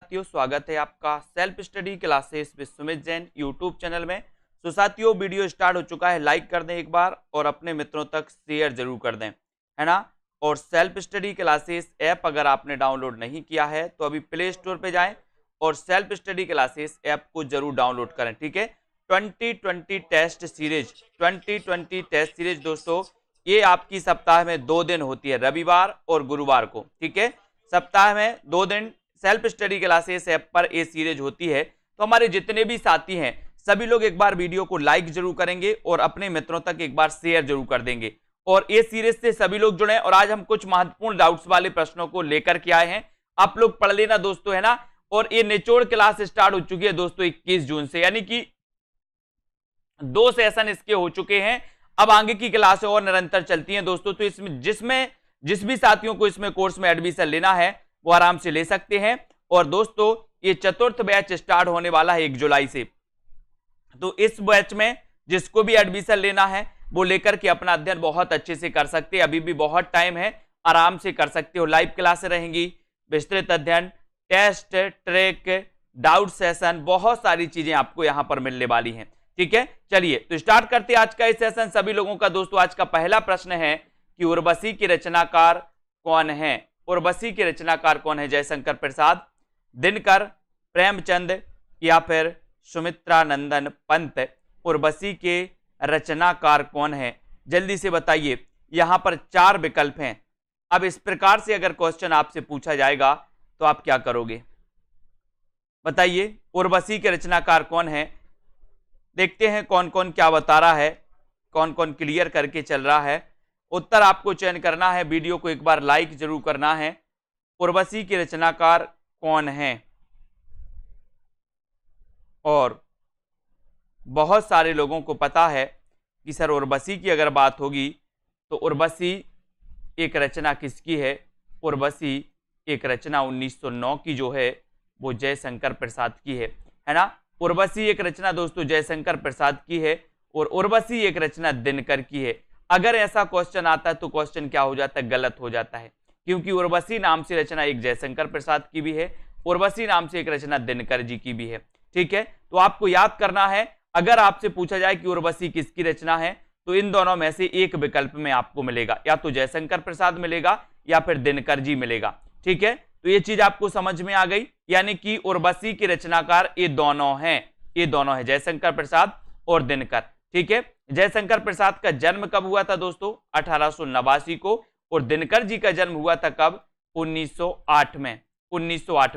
साथियों, स्वागत है आपका self study classes with Sumit Jain YouTube channel में। तो साथियों, वीडियो स्टार्ट हो चुका है, लाइक कर दें एक बार और अपने मित्रों तक शेयर जरूर कर दें, है ना। और सेल्फ स्टडी क्लासेस ऐप अगर आपने डाउनलोड नहीं किया है तो अभी प्ले स्टोर पे जाएं और सेल्फ स्टडी क्लासेस ऐप को जरूर डाउनलोड करें, ठीक है। 2020 टेस्ट सीरीज 2020 टेस्ट सीरीज दोस्तों, ये आपकी सप्ताह में 2 दिन होती है, रविवार और गुरुवार को, ठीक है। सप्ताह में 2 दिन सेल्फ स्टडी क्लासेस ऐप पर ये सीरीज होती है। तो हमारे जितने भी साथी हैं सभी लोग एक बार वीडियो को लाइक जरूर करेंगे और अपने मित्रों तक एक बार शेयर जरूर कर देंगे और ये सीरीज से सभी लोग जुड़े। और आज हम कुछ महत्वपूर्ण डाउट्स वाले प्रश्नों को लेकर के आए हैं, आप लोग पढ़ लेना दोस्तों, है ना। और ये निचोड़ क्लास स्टार्ट हो चुकी है दोस्तों 21 जून से, यानी कि 2 सेशन इसके हो चुके हैं। अब आगे की क्लासें और निरंतर चलती हैं दोस्तों। तो इसमें जिस भी साथियों को इसमें कोर्स में एडमिशन लेना है वो आराम से ले सकते हैं। और दोस्तों ये चतुर्थ बैच स्टार्ट होने वाला है 1 जुलाई से। तो इस बैच में जिसको भी एडमिशन लेना है वो लेकर के अपना अध्ययन बहुत अच्छे से कर सकते हैं, अभी भी बहुत टाइम है, आराम से कर सकते हो। लाइव क्लासें रहेंगी, विस्तृत अध्ययन, टेस्ट, ट्रैक, डाउट सेशन, बहुत सारी चीजें आपको यहां पर मिलने वाली हैं, ठीक है। चलिए तो स्टार्ट करते हैं आज का इस सेशन सभी लोगों का। दोस्तों आज का पहला प्रश्न है कि उर्वशी के रचनाकार कौन है। उर्वशी के रचनाकार कौन है? जयशंकर प्रसाद, दिनकर, प्रेमचंद या फिर सुमित्रा नंदन पंत। उर्वशी के रचनाकार कौन है, जल्दी से बताइए। यहां पर 4 विकल्प हैं। अब इस प्रकार से अगर क्वेश्चन आपसे पूछा जाएगा तो आप क्या करोगे, बताइए। उर्वशी के रचनाकार कौन है? देखते हैं कौन कौन क्या बता रहा है, कौन कौन क्लियर करके चल रहा है। उत्तर आपको चयन करना है, वीडियो को एक बार लाइक जरूर करना है। उर्वशी के रचनाकार कौन है? और बहुत सारे लोगों को पता है कि सर उर्वशी की अगर बात होगी तो उर्वशी एक रचना किसकी है? उर्वशी एक रचना 1909 की जो है वो जयशंकर प्रसाद की है ना। उर्वशी एक रचना दोस्तों जयशंकर प्रसाद की है और उर्वशी एक रचना दिनकर की है। अगर ऐसा क्वेश्चन आता है तो क्वेश्चन क्या हो जाता है? गलत हो जाता है, क्योंकि उर्वशी नाम से रचना एक जयशंकर प्रसाद की भी है, उर्वशी नाम से एक रचना दिनकर जी की भी है, ठीक है। तो आपको याद करना है, अगर आपसे पूछा जाए कि उर्वशी किसकी रचना है तो इन दोनों में से एक विकल्प में आपको मिलेगा, या तो जयशंकर प्रसाद मिलेगा या फिर दिनकर जी मिलेगा, ठीक है। तो ये चीज आपको समझ में आ गई, यानी कि उर्वशी के रचनाकार ये दोनों हैं, जयशंकर प्रसाद और दिनकर, ठीक है। जयशंकर प्रसाद का जन्म कब हुआ था दोस्तों? 1889 को। और दिनकर जी का जन्म हुआ था कब? 1908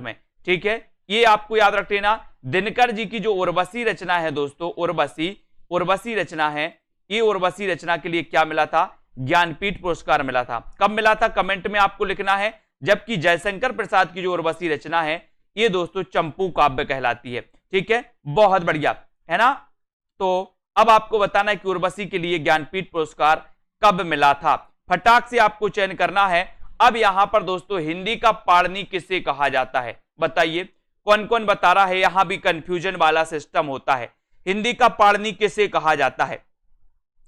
में, ठीक है। ये आपको याद रख लेना। दिनकर जी की जो उर्वशी रचना है दोस्तों, उर्वशी रचना है, ये उर्वशी रचना के लिए क्या मिला था? ज्ञानपीठ पुरस्कार मिला था। कब मिला था? कमेंट में आपको लिखना है। जबकि जयशंकर प्रसाद की जो उर्वशी रचना है ये दोस्तों चंपू काव्य कहलाती है, ठीक है। बहुत बढ़िया, है ना। तो अब आपको बताना है कि उर्वशी के लिए ज्ञानपीठ पुरस्कार कब मिला था। फटाक से आपको चयन करना है। अब यहां पर दोस्तों हिंदी का पाणिनि किसे कहा जाता है, बताइए। कौन कौन बता रहा है? यहां भी कंफ्यूजन वाला सिस्टम होता है। हिंदी का पाणिनि किसे कहा जाता है?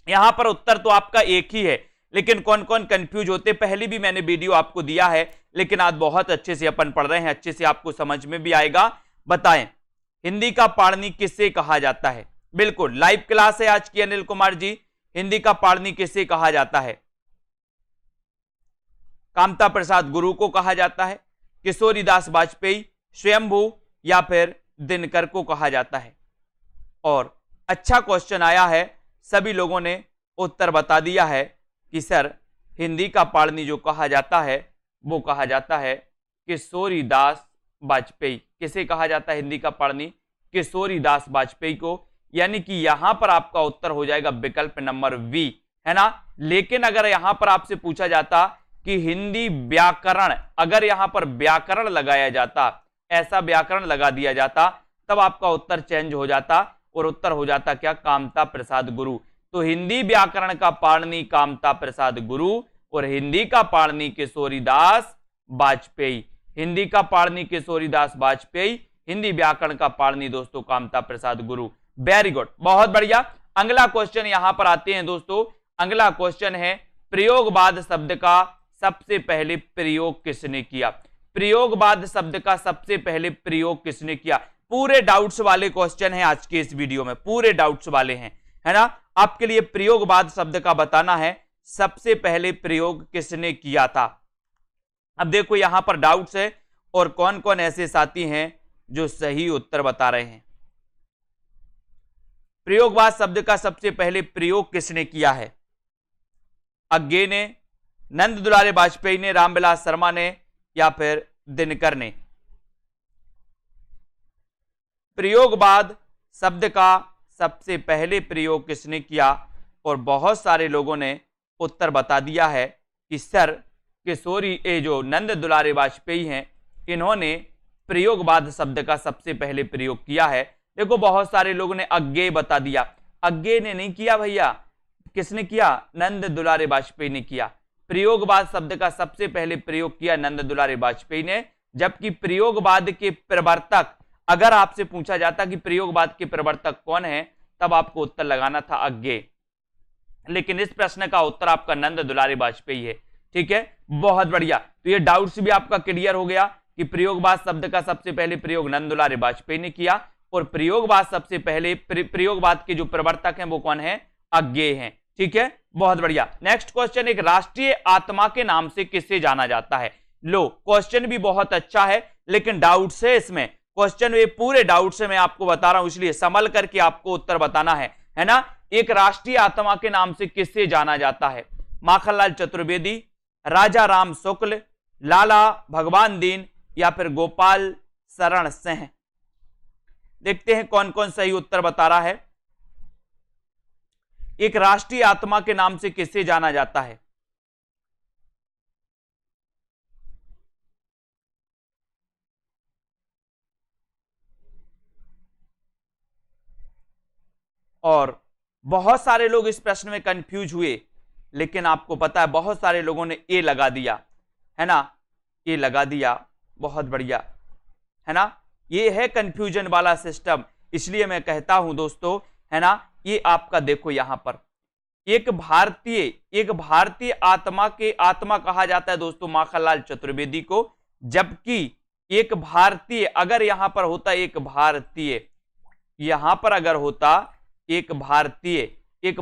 यहां पर उत्तर तो आपका एक ही है, लेकिन कौन कौन कंफ्यूज होते, पहले भी मैंने वीडियो आपको दिया है, लेकिन आज बहुत अच्छे से अपन पढ़ रहे हैं, अच्छे से आपको समझ में भी आएगा। बताएं हिंदी का पाणिनि किसे कहा जाता है? बिल्कुल लाइव क्लास है आज की अनिल कुमार जी। हिंदी का पाणिनि किसे कहा जाता है? कामता प्रसाद गुरु को कहा जाता है, किशोरीदास वाजपेयी, स्वयंभू या फिर दिनकर को कहा जाता है। और अच्छा क्वेश्चन आया है, सभी लोगों ने उत्तर बता दिया है कि सर हिंदी का पाणिनि जो कहा जाता है वो कहा जाता है किशोरीदास वाजपेयी। किसे कहा जाता है हिंदी का पाणिनि? किशोरीदास वाजपेयी को। यानी कि यहां पर आपका उत्तर हो जाएगा विकल्प नंबर वी, है ना। लेकिन अगर यहां पर आपसे पूछा जाता कि हिंदी व्याकरण, अगर यहां पर व्याकरण लगाया जाता, ऐसा व्याकरण लगा दिया जाता, तब आपका उत्तर चेंज हो जाता और उत्तर हो जाता क्या? कामता प्रसाद गुरु। तो हिंदी व्याकरण का पाणिनि कामता प्रसाद गुरु और हिंदी का पाणिनि किशोरीदास वाजपेयी। हिंदी का पाणिनि किशोरीदास वाजपेयी, हिंदी व्याकरण का पाणिनि दोस्तों कामता प्रसाद गुरु। वेरी गुड, बहुत बढ़िया। अगला क्वेश्चन यहां पर आते हैं दोस्तों। अगला क्वेश्चन है प्रयोगवाद शब्द का सबसे पहले प्रयोग किसने किया? प्रयोगवाद शब्द का सबसे पहले प्रयोग किसने किया? पूरे डाउट्स वाले क्वेश्चन हैं आज के इस वीडियो में, पूरे डाउट्स वाले हैं, है ना। आपके लिए प्रयोगवाद शब्द का बताना है सबसे पहले प्रयोग किसने किया था। अब देखो यहां पर डाउट्स है और कौन कौन ऐसे साथी हैं जो सही उत्तर बता रहे हैं। प्रयोगवाद शब्द का सबसे पहले प्रयोग किसने किया है? अज्ञे ने, नंद दुलारे वाजपेयी ने, रामविलास शर्मा ने, या फिर दिनकर ने। प्रयोगवाद शब्द का सबसे पहले प्रयोग किसने किया? और बहुत सारे लोगों ने उत्तर बता दिया है कि सर किशोरी ये जो नंद दुलारे वाजपेयी हैं इन्होंने प्रयोगवाद शब्द का सबसे पहले प्रयोग किया है। देखो बहुत सारे लोगों ने अज्ञेय बता दिया, अज्ञेय ने नहीं किया भैया, किसने किया? नंद दुलारे वाजपेयी ने किया। प्रयोगवाद शब्द का सबसे पहले प्रयोग किया नंद दुलारे वाजपेयी ने, जबकि प्रयोगवाद के प्रवर्तक, अगर आपसे पूछा जाता कि प्रयोगवाद के प्रवर्तक कौन है तब आपको उत्तर लगाना था अज्ञेय, लेकिन इस प्रश्न का उत्तर आपका नंद दुलारे वाजपेयी है। ठीक है, बहुत बढ़िया। तो ये डाउट्स भी आपका क्लियर हो गया कि प्रयोगवाद शब्द का सबसे पहले प्रयोग नंद दुलारे वाजपेयी ने किया और प्रयोगवाद सबसे पहले प्रयोगवाद के जो प्रवर्तक हैं वो कौन है? अज्ञेय हैं। ठीक है, बहुत बढ़िया। नेक्स्ट क्वेश्चन, एक राष्ट्रीय आत्मा के नाम से किसे जाना जाता है? लो, क्वेश्चन भी बहुत अच्छा है लेकिन डाउट्स है इसमें, क्वेश्चन ये पूरे डाउट्स है, मैं आपको बता रहा हूं इसलिए संभल करके आपको उत्तर बताना है ना। एक राष्ट्रीय आत्मा के नाम से किसे जाना जाता है? माखनलाल चतुर्वेदी, राजा राम शुक्ल, लाला भगवान दीन, या फिर गोपाल शरण सिंह। देखते हैं कौन कौन सही उत्तर बता रहा है। एक राष्ट्रीय आत्मा के नाम से किसे जाना जाता है? और बहुत सारे लोग इस प्रश्न में कंफ्यूज हुए, लेकिन आपको पता है बहुत सारे लोगों ने ए लगा दिया, है ना, ए लगा दिया, बहुत बढ़िया, है ना। ये है कंफ्यूजन वाला सिस्टम, इसलिए मैं कहता हूं दोस्तों, है ना, ये आपका देखो यहां पर एक भारतीय आत्मा कहा जाता है दोस्तों माखनलाल चतुर्वेदी को, जबकि एक भारतीय अगर यहां पर होता एक भारतीय, यहां पर अगर होता एक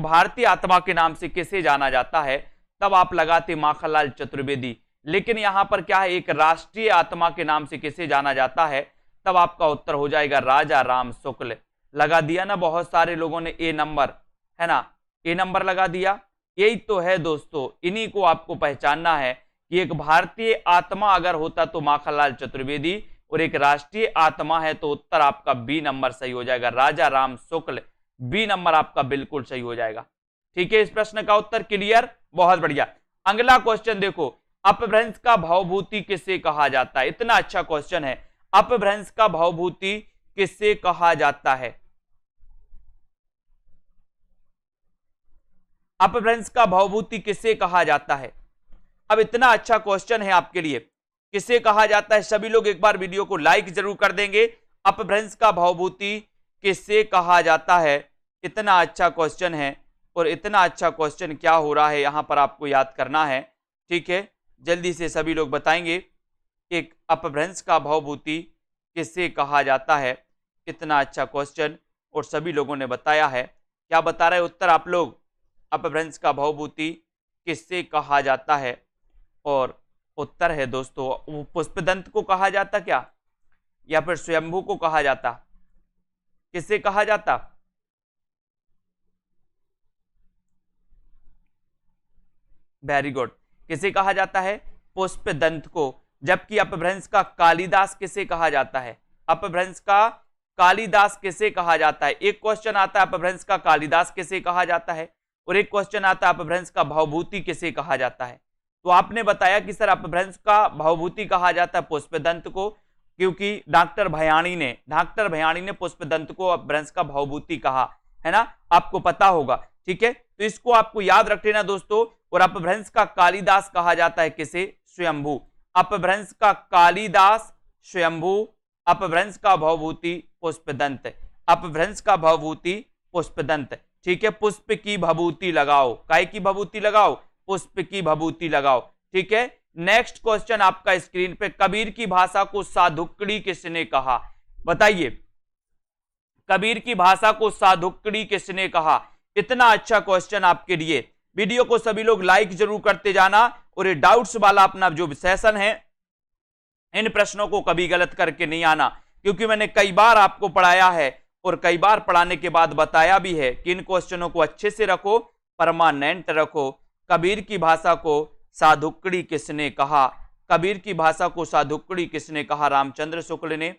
भारतीय आत्मा के नाम से किसे जाना जाता है तब आप लगाते माखनलाल चतुर्वेदी, लेकिन यहां पर क्या है? एक राष्ट्रीय आत्मा के नाम से किसे जाना जाता है तब आपका उत्तर हो जाएगा राजा राम शुक्ल। लगा दिया ना बहुत सारे लोगों ने ए नंबर, है ना, ए नंबर लगा दिया। यही तो है दोस्तों, इन्हीं को आपको पहचानना है कि एक भारतीय आत्मा अगर होता तो माखनलाल चतुर्वेदी, और एक राष्ट्रीय आत्मा है तो उत्तर आपका बी नंबर सही हो जाएगा, राजा राम शुक्ल। बी नंबर आपका बिल्कुल सही हो जाएगा। ठीक है, इस प्रश्न का उत्तर क्लियर, बहुत बढ़िया। अगला क्वेश्चन देखो, अपभ्रंश का भावभूति किसे कहा जाता है? इतना अच्छा क्वेश्चन है, अपभ्रंश का भावभूति किसे कहा जाता है? अपभ्रंश का भावभूति किसे कहा जाता है? अब इतना अच्छा क्वेश्चन है आपके लिए, किसे कहा जाता है? सभी लोग एक बार वीडियो को लाइक जरूर कर देंगे। अपभ्रंश का भावभूति किसे कहा जाता है? इतना अच्छा क्वेश्चन है, और इतना अच्छा क्वेश्चन क्या हो रहा है यहां पर आपको याद करना है। ठीक है, जल्दी से सभी लोग बताएंगे एक अपभ्रंश का भावभूति किसे कहा जाता है। इतना अच्छा क्वेश्चन और सभी लोगों ने बताया है। क्या बता रहे उत्तर आप लोग? अपभ्रंश का भावभूति किससे कहा जाता है? और उत्तर है दोस्तों पुष्पदंत को कहा जाता क्या, या फिर स्वयंभू को कहा जाता? किससे कहा जाता? वेरी गुड, किसे कहा जाता है? पुष्पदंत को। जबकि अपभ्रंश का कालिदास किसे कहा जाता है? अपभ्रंश का कालिदास किसे कहा जाता है? एक क्वेश्चन आता है अपभ्रंश का कालिदास किसे कहा जाता है, और एक क्वेश्चन आता है अपभ्रंश का भावभूति किसे कहा जाता है। तो आपने बताया कि सर अपभ्रंश का भावभूति कहा जाता है पुष्पदंत को, क्योंकि डॉक्टर भयाणी ने पुष्पदंत को अपभ्रंश का भावभूति कहा, है ना, आपको पता होगा। ठीक है, तो इसको आपको याद रख लेना दोस्तों। और अपभ्रंश का कालिदास कहा जाता है किसे? स्वयंभू। अपभ्रंश का कालिदास स्वयंभू, अपभ्रंश का भावभूति पुष्पदंत, अपभ्रंश का भावभूति पुष्पदंत। ठीक है, पुष्प की भभूति लगाओ, काय की भभूति लगाओ? पुष्प की भभूति लगाओ। ठीक है, नेक्स्ट क्वेश्चन आपका स्क्रीन पे, कबीर की भाषा को साधुकड़ी किसने कहा? बताइए, कबीर की भाषा को साधुकड़ी किसने कहा? इतना अच्छा क्वेश्चन आपके लिए। वीडियो को सभी लोग लाइक जरूर करते जाना, और ये डाउट्स वाला अपना जो सेशन है, इन प्रश्नों को कभी गलत करके नहीं आना, क्योंकि मैंने कई बार आपको पढ़ाया है और कई बार पढ़ाने के बाद बताया भी है कि इन क्वेश्चनों को अच्छे से रखो, परमानेंट रखो। कबीर की भाषा को साधुकड़ी किसने कहा? कबीर की भाषा को साधुकड़ी किसने कहा? रामचंद्र शुक्ल ने,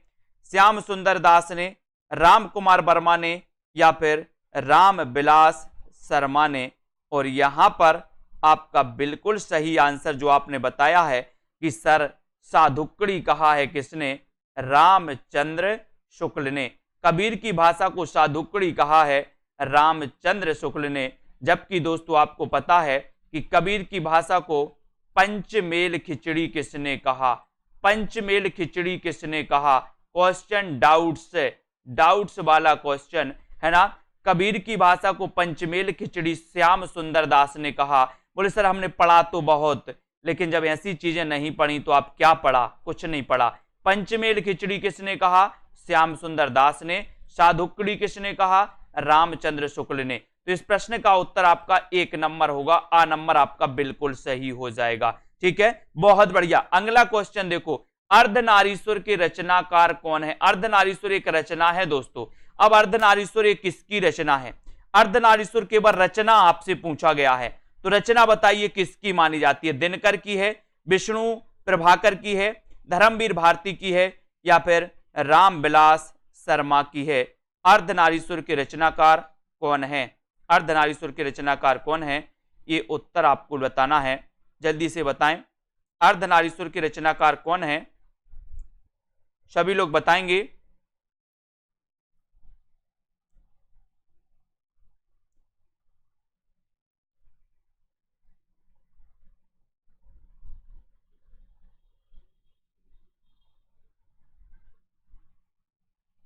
श्याम सुंदर दास ने, राम कुमार वर्मा ने, या फिर राम बिलास शर्मा ने? और यहां पर आपका बिल्कुल सही आंसर जो आपने बताया है कि सर साधुकड़ी कहा है किसने? रामचंद्र शुक्ल ने। कबीर की भाषा को साधुकड़ी कहा है रामचंद्र शुक्ल ने। जबकि दोस्तों आपको पता है कि कबीर की भाषा को पंचमेल खिचड़ी किसने कहा? पंचमेल खिचड़ी किसने कहा? क्वेश्चन डाउट्स वाला क्वेश्चन है ना। कबीर की भाषा को पंचमेल खिचड़ी श्याम सुंदर दास ने कहा। बोले सर हमने पढ़ा तो बहुत, लेकिन जब ऐसी चीजें नहीं पढ़ी तो आप क्या पढ़ा? कुछ नहीं पढ़ा। पंचमेल खिचड़ी किसने कहा? श्याम सुंदर दास ने। साधुकड़ी किसने कहा? रामचंद्र शुक्ल ने। तो इस प्रश्न का उत्तर आपका 1 नंबर होगा, आ नंबर आपका बिल्कुल सही हो जाएगा। ठीक है, बहुत बढ़िया। अगला क्वेश्चन देखो, अर्धनारीश्वर के रचनाकार कौन है? अर्धनारीश्वर एक रचना है दोस्तों। अब अर्धनारीश्वर एक किसकी रचना है? अर्धनारीश्वर केवल रचना आपसे पूछा गया है, तो रचना बताइए किसकी मानी जाती है? दिनकर की है, विष्णु प्रभाकर की है, धर्मवीर भारती की है, या फिर रामबिलास शर्मा की है? अर्धनारीश्वर के रचनाकार कौन है? अर्धनारीश्वर के रचनाकार कौन है? ये उत्तर आपको बताना है, जल्दी से बताएं। अर्धनारीश्वर के रचनाकार कौन है? सभी लोग बताएंगे।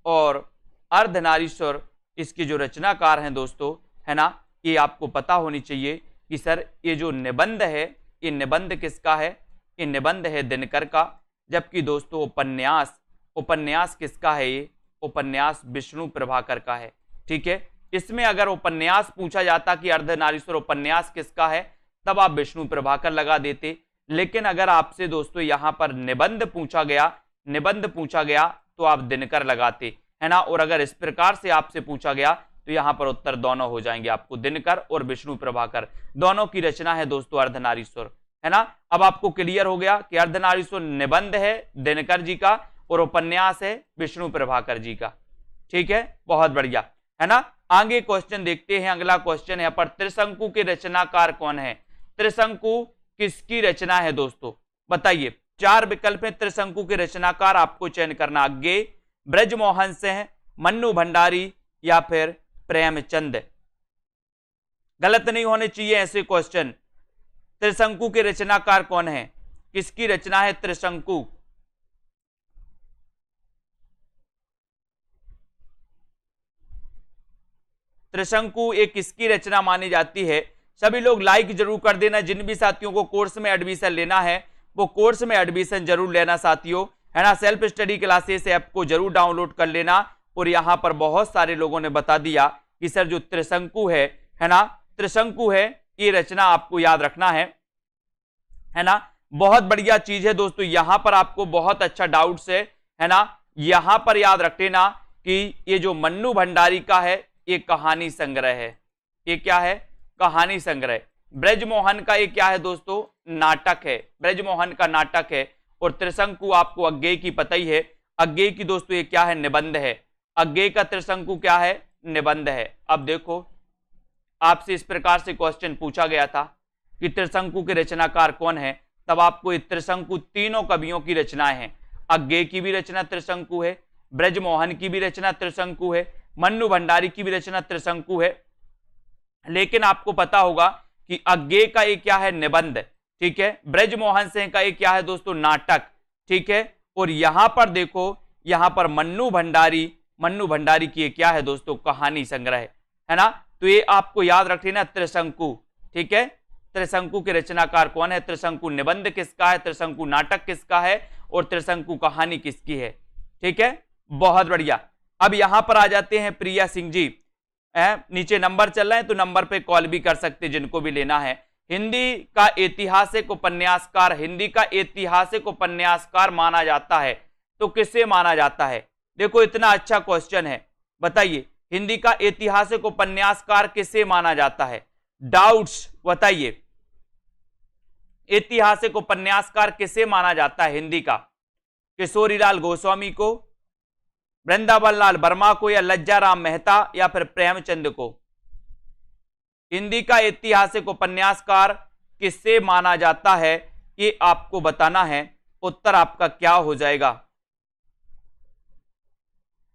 और अर्धनारीश्वर इसके जो रचनाकार हैं दोस्तों, है ना, ये आपको पता होनी चाहिए कि सर ये जो निबंध है, ये निबंध किसका है? ये निबंध है दिनकर का। जबकि दोस्तों उपन्यास किसका है? ये उपन्यास विष्णु प्रभाकर का है। ठीक है, इसमें अगर उपन्यास पूछा जाता कि अर्धनारीश्वर उपन्यास किसका है, तब आप विष्णु प्रभाकर लगा देते। लेकिन अगर आपसे दोस्तों यहां पर निबंध पूछा गया तो आप दिनकर लगाते, है ना। और अगर इस प्रकार से आपसे पूछा गया तो यहां पर उत्तर दोनों हो जाएंगे आपको, दिनकर और विष्णु प्रभाकर दोनों की रचना है दोस्तों अर्धनारीश्वर, है ना। अब आपको क्लियर हो गया कि अर्धनारीश्वर निबंध है दिनकर जी का और उपन्यास है विष्णु प्रभाकर जी का। ठीक है, बहुत बढ़िया, है ना। आगे क्वेश्चन देखते हैं। अगला क्वेश्चन है पर, त्रिशंकु के रचनाकार कौन है? त्रिशंकु किसकी रचना है दोस्तों? बताइए। 4 विकल्प है त्रिशंकु के रचनाकार, आपको चयन करना। अज्ञेय, ब्रजमोहन सिंह, मन्नू भंडारी, या फिर प्रेमचंद। गलत नहीं होने चाहिए ऐसे क्वेश्चन। त्रिशंकु के रचनाकार कौन है? किसकी रचना है त्रिशंकु? त्रिशंकु एक किसकी रचना मानी जाती है? सभी लोग लाइक जरूर कर देना। जिन भी साथियों को कोर्स में एडमिशन लेना है वो कोर्स में एडमिशन जरूर लेना साथियों, है ना। सेल्फ स्टडी क्लासेस ऐप को जरूर डाउनलोड कर लेना। और यहां पर बहुत सारे लोगों ने बता दिया कि सर जो त्रिशंकु है ना, त्रिशंकु है, ये रचना आपको याद रखना है ना। बहुत बढ़िया चीज है दोस्तों। यहां पर आपको बहुत अच्छा डाउट्स है ना। यहां पर याद रख लेना कि ये जो मन्नू भंडारी का है ये कहानी संग्रह है। ये क्या है? कहानी संग्रह। ब्रजमोहन का ये क्या है दोस्तों? नाटक है। ब्रजमोहन का नाटक है। और त्रिशंकु आपको अज्ञेय की पता ही है। अज्ञेय की दोस्तों ये क्या है? निबंध है। अज्ञेय का त्रिशंकु क्या है? निबंध है। अब देखो, आपसे इस प्रकार से क्वेश्चन पूछा गया था कि त्रिशंकु के रचनाकार कौन है, तब आपको ये त्रिशंकु तीनों कवियों की रचनाएं हैं। अज्ञेय की भी रचना त्रिशंकु है, ब्रजमोहन की भी रचना त्रिशंकु है, मन्नू भंडारी की भी रचना त्रिशंकु है। लेकिन आपको पता होगा कि अज्ञेय का एक क्या है? निबंध। ठीक है, ब्रजमोहन सिंह का एक क्या है दोस्तों? नाटक। ठीक है, और यहां पर देखो, यहां पर मन्नू भंडारी की क्या है दोस्तों? कहानी संग्रह, है ना। तो ये आपको याद रख लेना त्रिशंकु। ठीक है, त्रिशंकु के रचनाकार कौन है, त्रिशंकु निबंध किसका है, त्रिशंकु नाटक किसका है और त्रिशंकु कहानी किसकी है। ठीक है, बहुत बढ़िया। अब यहां पर आ जाते हैं प्रिया सिंह जी, नीचे नंबर चल रहे हैं तो नंबर पे कॉल भी कर सकते जिनको भी लेना है। हिंदी का ऐतिहासिक उपन्यासकार, हिंदी का ऐतिहासिक उपन्यासकार माना जाता है तो किसे माना जाता है। देखो इतना अच्छा क्वेश्चन है, बताइए हिंदी का ऐतिहासिक उपन्यासकार किसे माना जाता है, डाउट्स बताइए। ऐतिहासिक उपन्यासकार किसे माना जाता है हिंदी का, किशोरीलाल गोस्वामी को, वृंदावन लाल वर्मा को, या लज्जाराम मेहता, या फिर प्रेमचंद को। हिंदी का ऐतिहासिक उपन्यासकार किसे माना जाता है ये आपको बताना है, उत्तर आपका क्या हो जाएगा।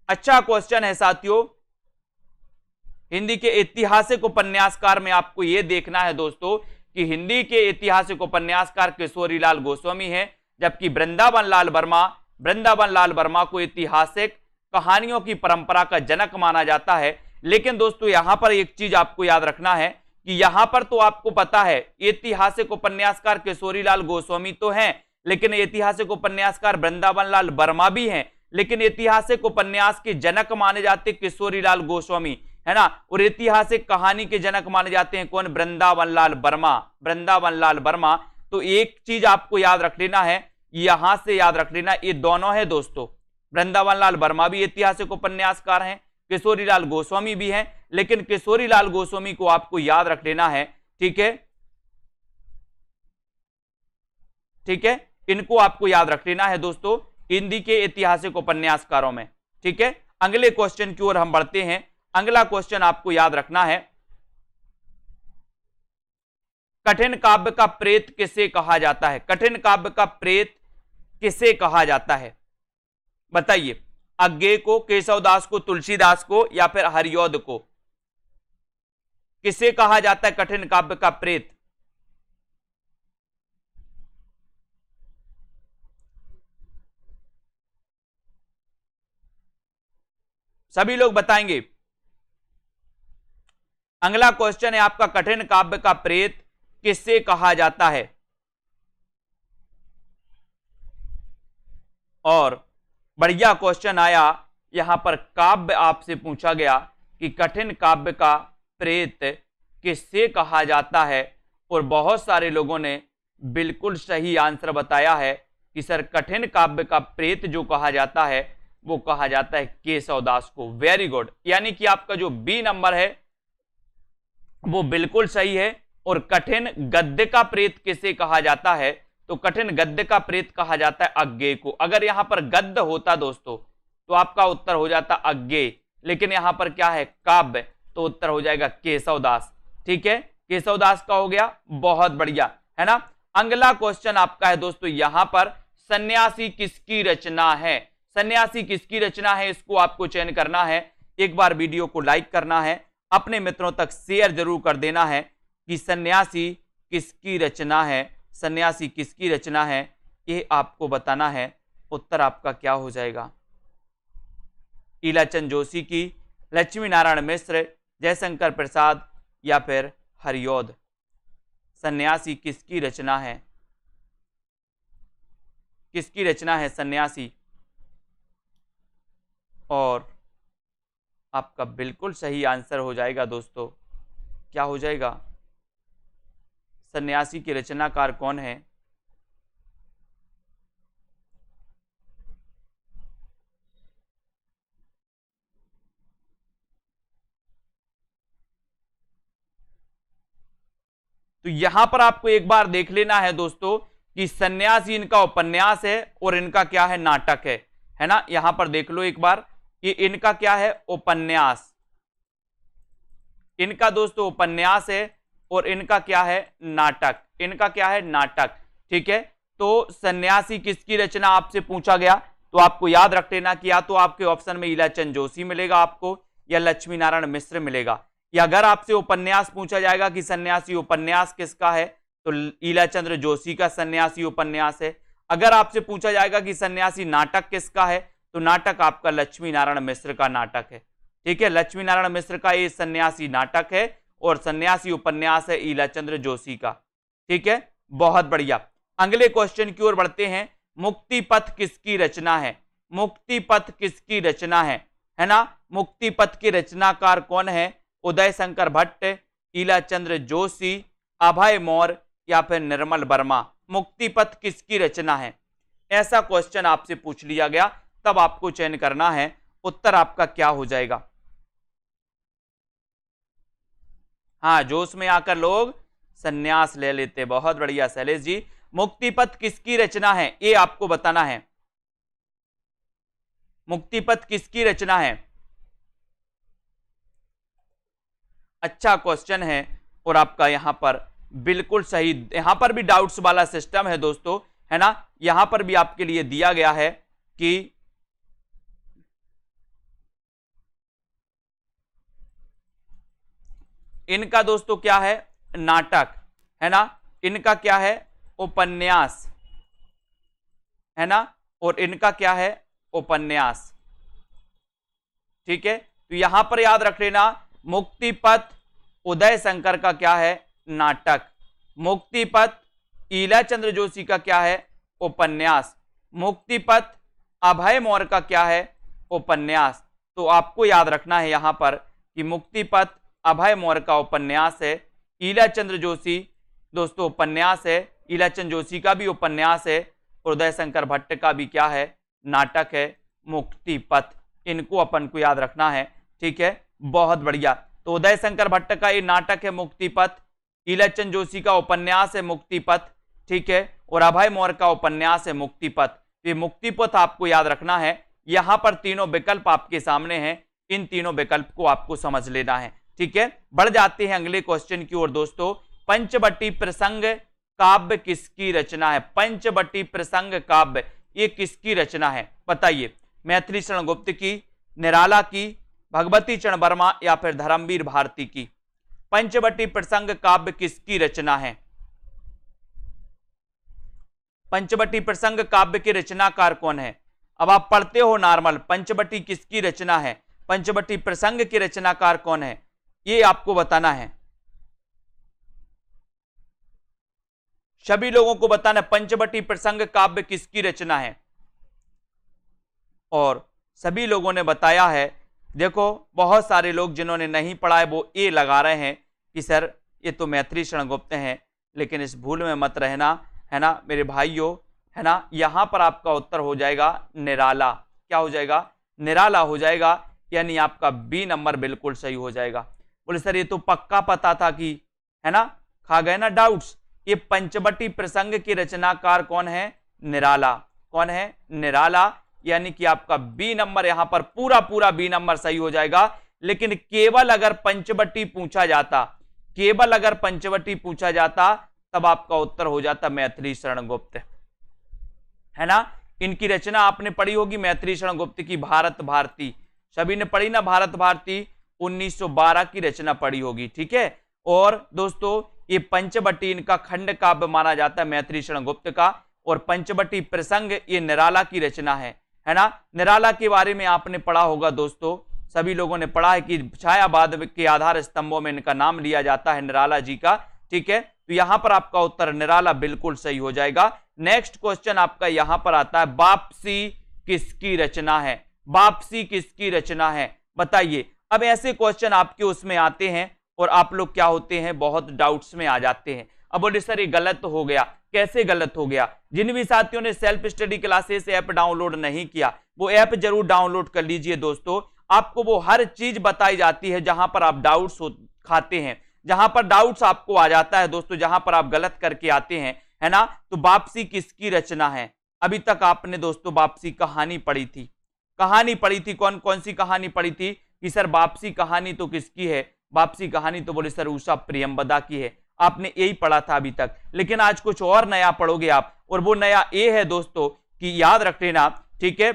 अच्छा क्वेश्चन है साथियों। हिंदी के ऐतिहासिक उपन्यासकार में आपको यह देखना है दोस्तों कि हिंदी के ऐतिहासिक उपन्यासकार किशोरीलाल गोस्वामी हैं, जबकि वृंदावन लाल वर्मा को ऐतिहासिक कहानियों की परंपरा का जनक माना जाता है। लेकिन दोस्तों यहां पर एक चीज आपको याद रखना है कि यहां पर तो आपको पता है ऐतिहासिक उपन्यासकार किशोरीलाल गोस्वामी तो हैं, लेकिन ऐतिहासिक उपन्यासकार वृंदावन लाल वर्मा भी हैं, लेकिन ऐतिहासिक उपन्यास के जनक माने जाते किशोरीलाल गोस्वामी, है ना। और ऐतिहासिक कहानी के जनक माने जाते हैं कौन, वृंदावन लाल वर्मा। तो एक चीज आपको याद रख लेना है, यहां से याद रख लेना, ये दोनों है दोस्तों, वृंदावन लाल वर्मा भी ऐतिहासिक उपन्यासकार हैं, किशोरीलाल गोस्वामी भी हैं, लेकिन किशोरीलाल गोस्वामी को आपको याद रख लेना है। ठीक है, ठीक है, इनको आपको याद रख लेना है दोस्तों हिंदी के ऐतिहासिक उपन्यासकारों में। ठीक है, अगले क्वेश्चन की ओर हम बढ़ते हैं। अगला क्वेश्चन आपको याद रखना है, कठिन काव्य का प्रेत किसे कहा जाता है, कठिन काव्य का प्रेत किसे कहा जाता है, बताइए। अज्ञेय को, केशवदास को, तुलसीदास को, या फिर हरिऔध को, किसे कहा जाता है कठिन काव्य का प्रेत। सभी लोग बताएंगे। अगला क्वेश्चन है आपका, कठिन काव्य का प्रेत किसे कहा जाता है। और बढ़िया क्वेश्चन आया, यहां पर काव्य आपसे पूछा गया कि कठिन काव्य का प्रेत किसे कहा जाता है, और बहुत सारे लोगों ने बिल्कुल सही आंसर बताया है कि सर कठिन काव्य का प्रेत जो कहा जाता है वो कहा जाता है केशवदास को। वेरी गुड, यानी कि आपका जो बी नंबर है वो बिल्कुल सही है। और कठिन गद्य का प्रेत किसे कहा जाता है, तो कठिन गद्य का प्रेत कहा जाता है अज्ञेय को। अगर यहां पर गद्य होता दोस्तों तो आपका उत्तर हो जाता अज्ञेय, लेकिन यहां पर क्या है काव्य, तो उत्तर हो जाएगा केशवदास। ठीक है, केशवदास का हो गया, बहुत बढ़िया, है ना। अगला क्वेश्चन आपका है दोस्तों, यहां पर सन्यासी किसकी रचना है, सन्यासी किसकी रचना है, इसको आपको चयन करना है। एक बार वीडियो को लाइक करना है, अपने मित्रों तक शेयर जरूर कर देना है कि सन्यासी किसकी रचना है, सन्यासी किसकी रचना है, ये आपको बताना है। उत्तर आपका क्या हो जाएगा, ईलाचंद जोशी की, लक्ष्मी नारायण मिश्र, जयशंकर प्रसाद, या फिर हरिऔध। सन्यासी किसकी रचना है, किसकी रचना है सन्यासी। और आपका बिल्कुल सही आंसर हो जाएगा दोस्तों, क्या हो जाएगा, सन्यासी की रचनाकार कौन है। तो यहां पर आपको एक बार देख लेना है दोस्तों कि सन्यासी इनका उपन्यास है और इनका क्या है नाटक है ना। यहां पर देख लो एक बार कि इनका क्या है उपन्यास, इनका दोस्तों उपन्यास है और इनका क्या है नाटक, इनका क्या है नाटक। ठीक है, तो सन्यासी किसकी रचना आपसे पूछा गया तो आपको याद रख लेना कि या तो आपके ऑप्शन में ईलाचंद जोशी मिलेगा आपको, या लक्ष्मी नारायण मिश्र मिलेगा। या अगर आपसे उपन्यास पूछा जाएगा कि सन्यासी उपन्यास किसका है तो ईलाचंद जोशी का सन्यासी उपन्यास है। अगर आपसे पूछा जाएगा कि सन्यासी नाटक किसका है तो नाटक आपका लक्ष्मी नारायण मिश्र का नाटक है। ठीक है, लक्ष्मी नारायण मिश्र का ये सन्यासी नाटक है और सन्यासी उपन्यास है ईलाचंद जोशी का। ठीक है, बहुत बढ़िया। अगले क्वेश्चन की ओर बढ़ते हैं। मुक्ति पथ किसकी रचना है? मुक्ति पथ किसकी रचना है ना? मुक्ति पथ के रचनाकार कौन है? उदय शंकर भट्ट, ईलाचंद्र जोशी, अभय मौर्य या फिर निर्मल वर्मा। मुक्ति पथ किसकी रचना है? ऐसा क्वेश्चन आपसे पूछ लिया गया, तब आपको चयन करना है उत्तर आपका क्या हो जाएगा। हाँ, जोश में आकर लोग संन्यास ले लेते। बहुत बढ़िया शैलेश जी। मुक्ति पथ किसकी रचना है, ये आपको बताना है। मुक्ति पथ किसकी रचना है? अच्छा क्वेश्चन है और आपका यहां पर बिल्कुल सही। यहां पर भी डाउट्स वाला सिस्टम है दोस्तों, है ना? यहां पर भी आपके लिए दिया गया है कि इनका दोस्तों क्या है? नाटक, है ना? इनका क्या है? उपन्यास, है ना? और इनका क्या है? उपन्यास। ठीक है, तो यहां पर याद रख लेना, मुक्ति पथ उदय शंकर का क्या है? नाटक। मुक्ति पथ ईलाचंद्र जोशी का क्या है? उपन्यास। मुक्ति पथ अभय मौर्य का क्या है? उपन्यास। तो आपको याद रखना है यहां पर कि मुक्ति पथ अभय मौर्य का उपन्यास है, ईलाचंद्र जोशी दोस्तों उपन्यास है, ईलाचंद्र जोशी का भी उपन्यास है, उदय शंकर भट्ट का भी क्या है? नाटक है, मुक्ति पथ। इनको अपन को याद रखना है। ठीक है, बहुत बढ़िया। तो उदय शंकर भट्ट का ये नाटक है मुक्ति पथ, ईलाचंद जोशी का उपन्यास है मुक्ति पथ, ठीक है, और अभय मौर्य का उपन्यास है मुक्ति पथ। ये मुक्ति पथ आपको याद रखना है। यहां पर तीनों विकल्प आपके सामने हैं, इन तीनों विकल्प को आपको समझ लेना है। ठीक है, बढ़ जाते हैं अगले क्वेश्चन की ओर दोस्तों। पंचवटी प्रसंग काव्य किसकी रचना है? पंचवटी प्रसंग काव्य ये किसकी रचना है? बताइए। मैथिली शरण गुप्त की, निराला की, भगवती चरण वर्मा या फिर धर्मवीर भारती की? पंचवटी प्रसंग काव्य किसकी रचना है? पंचवटी प्रसंग काव्य के रचनाकार कौन है? अब आप पढ़ते हो नॉर्मल, पंचवटी किसकी रचना है, पंचवटी प्रसंग के रचनाकार कौन है, ये आपको बताना है। सभी लोगों को बताना पंचवटी प्रसंग काव्य किसकी रचना है। और सभी लोगों ने बताया है। देखो बहुत सारे लोग जिन्होंने नहीं पढ़ा है वो ये लगा रहे हैं कि सर ये तो मैथिली शरण गुप्त हैं, लेकिन इस भूल में मत रहना, है ना मेरे भाइयों, है ना। यहां पर आपका उत्तर हो जाएगा निराला। क्या हो जाएगा? निराला हो जाएगा, यानी आपका बी नंबर बिल्कुल सही हो जाएगा। बोले सर ये तो पक्का पता था कि, है ना, खा गए ना डाउट्स। ये पंचवटी प्रसंग के रचनाकार कौन है? निराला। कौन है? निराला, यानी कि आपका बी नंबर यहां पर पूरा पूरा बी नंबर सही हो जाएगा। लेकिन केवल अगर पंचवटी पूछा जाता, केवल अगर पंचवटी पूछा जाता तब आपका उत्तर हो जाता मैथिली शरण गुप्त, है ना। इनकी रचना आपने पढ़ी होगी मैथिली शरण गुप्त की, भारत भारती। सभी ने पढ़ी ना भारत भारती, 1912 की रचना पढ़ी होगी। ठीक है, और दोस्तों ये पंचवटी इनका खंड काव्य माना जाता है मैथिली शरण गुप्त का, और पंचवटी प्रसंग ये निराला की रचना है ना। निराला के बारे में आपने पढ़ा होगा दोस्तों, सभी लोगों ने पढ़ा है कि छायावाद के आधार स्तंभों में इनका नाम लिया जाता है निराला जी का। ठीक है, तो यहां पर आपका उत्तर निराला बिल्कुल सही हो जाएगा। नेक्स्ट क्वेश्चन आपका यहां पर आता है, वापसी किसकी रचना है? वापसी किसकी रचना है बताइए। अब ऐसे क्वेश्चन आपके उसमें आते हैं और आप लोग क्या होते हैं, बहुत डाउट्स में आ जाते हैं। अब बोले सर ये गलत हो गया, कैसे गलत हो गया? जिन भी साथियों ने self study classes app download नहीं किया वो ऐप जरूर डाउनलोड कर लीजिए दोस्तों। आपको वो हर चीज बताई जाती है जहां पर आप डाउट्स खाते हैं, जहां पर डाउट्स आपको आ जाता है दोस्तों, जहां पर आप गलत करके आते हैं, है ना। तो वापसी किसकी रचना है? अभी तक आपने दोस्तों वापसी कहानी पढ़ी थी, कहानी पढ़ी थी। कौन कौन सी कहानी पढ़ी थी कि सर वापसी कहानी तो किसकी है? वापसी कहानी तो बोले सर उषा प्रियंवदा की है। आपने यही पढ़ा था अभी तक, लेकिन आज कुछ और नया पढ़ोगे आप, और वो नया ये है दोस्तों कि याद रख लेना, ठीक है,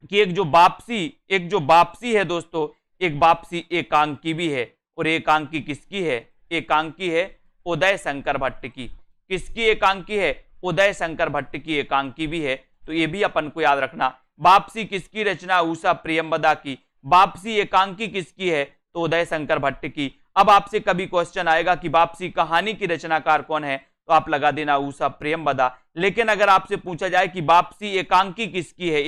कि एक जो वापसी है दोस्तों, एक वापसी एकांकी भी है, और एकांकी किसकी है? एकांकी है उदय शंकर भट्ट की। किसकी एकांकी है? उदय शंकर भट्ट की एकांकी भी है, तो ये भी अपन को याद रखना। वापसी किसकी रचना? उषा प्रियंवदा की। वापसी एकांकी किसकी है? तो उदय शंकर भट्ट की। अब आपसे कभी क्वेश्चन आएगा कि वापसी कहानी की रचनाकार कौन है, तो आप लगा देना ऊषा प्रेमवदा। लेकिन अगर आपसे पूछा जाए कि वापसी एकांकी किसकी है,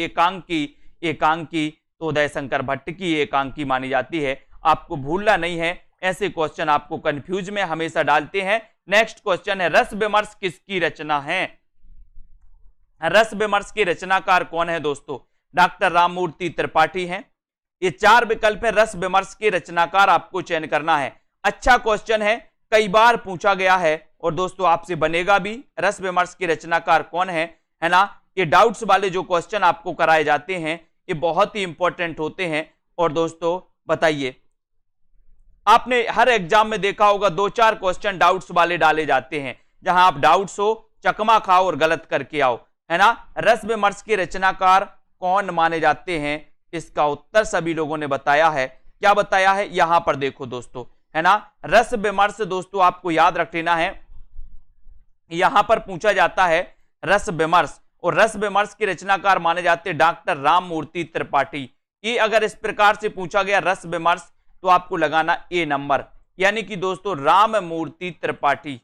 एकांकी तो उदय शंकर भट्ट की एकांकी मानी जाती है। आपको भूलना नहीं है, ऐसे क्वेश्चन आपको कंफ्यूज में हमेशा डालते हैं। नेक्स्ट क्वेश्चन है रस विमर्श किसकी रचना है? रस विमर्श के रचनाकार कौन है दोस्तों? डॉक्टर राममूर्ति त्रिपाठी हैं। ये 4 विकल्प है, रस विमर्श के रचनाकार आपको चयन करना है। अच्छा क्वेश्चन है, कई बार पूछा गया है और दोस्तों आपसे बनेगा भी। रस विमर्श के रचनाकार कौन है ना? ये डाउट्स वाले जो क्वेश्चन आपको कराए जाते हैं ये बहुत ही इंपॉर्टेंट होते हैं। और दोस्तों बताइए, आपने हर एग्जाम में देखा होगा 2-4 क्वेश्चन डाउट्स वाले डाले जाते हैं, जहां आप डाउट्स हो चकमा खाओ और गलत करके आओ, है ना। रस विमर्श के रचनाकार कौन माने जाते हैं, इसका उत्तर सभी लोगों ने बताया है। क्या बताया है? यहां पर देखो दोस्तों, है ना। रस विमर्श दोस्तों आपको याद रख लेना है, यहां पर पूछा जाता है रस विमर्श, और रस विमर्श के रचनाकार माने जाते हैं डॉक्टर राममूर्ति त्रिपाठी। ये अगर इस प्रकार से पूछा गया रस विमर्श, तो आपको लगाना ए नंबर, यानी कि दोस्तों राममूर्ति त्रिपाठी।